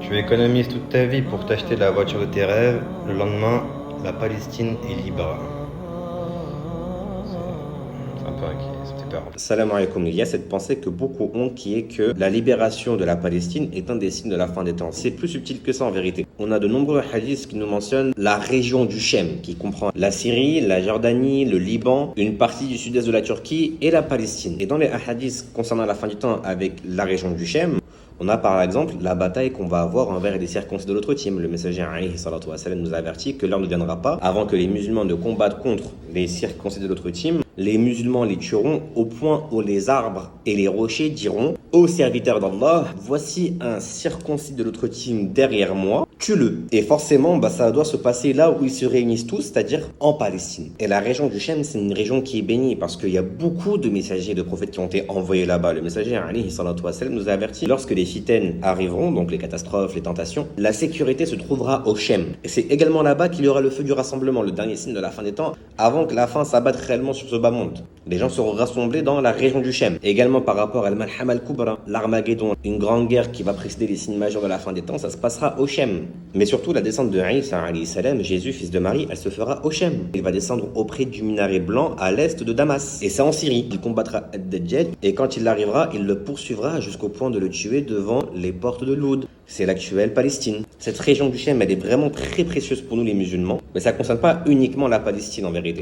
Tu économises toute ta vie pour t'acheter la voiture de tes rêves. Le lendemain, la Palestine est libre. C'est un peu inquiet, ça me fait peur. Salam alaikum. Il y a cette pensée que beaucoup ont qui est que la libération de la Palestine est un des signes de la fin des temps. C'est plus subtil que ça en vérité. On a de nombreux hadiths qui nous mentionnent la région du Shem, qui comprend la Syrie, la Jordanie, le Liban, une partie du sud-est de la Turquie et la Palestine. Et dans les hadiths concernant la fin du temps avec la région du Shem, on a par exemple la bataille qu'on va avoir envers les circoncis de l'autre team. Le messager alayhi salatu wassalam nous avertit que l'heure ne viendra pas avant que les musulmans ne combattent contre les circoncis de l'autre team. Les musulmans les tueront au point où les arbres et les rochers diront ô serviteur d'Allah, voici un circoncis de l'autre team derrière moi, tue-le. Et forcément, ça doit se passer là où ils se réunissent tous, c'est-à-dire en Palestine. Et la région du Shem, c'est une région qui est bénie parce qu'il y a beaucoup de messagers et de prophètes qui ont été envoyés là-bas. Le messager alayhi salatu wassalam nous a averti lorsque les fitaines arriveront, donc les catastrophes, les tentations, la sécurité se trouvera au Shem. Et c'est également là-bas qu'il y aura le feu du rassemblement, le dernier signe de la fin des temps, avant que la fin s'abatte réellement sur ce bas monde. Les gens seront rassemblés dans la région du Shem. Également par rapport à Al-Malham al-Kubra, l'Armageddon, une grande guerre qui va précéder les signes majeurs de la fin des temps, ça se passera au Shem. Mais surtout la descente de Isa alayhi salam, Jésus fils de Marie, elle se fera au Shem. Il va descendre auprès du minaret blanc à l'est de Damas. Et c'est en Syrie. Il combattra Ad-Dajjal et quand il arrivera, il le poursuivra jusqu'au point de le tuer devant les portes de Loud. C'est l'actuelle Palestine. Cette région du Shem, elle est vraiment très précieuse pour nous les musulmans, mais ça ne concerne pas uniquement la Palestine en vérité.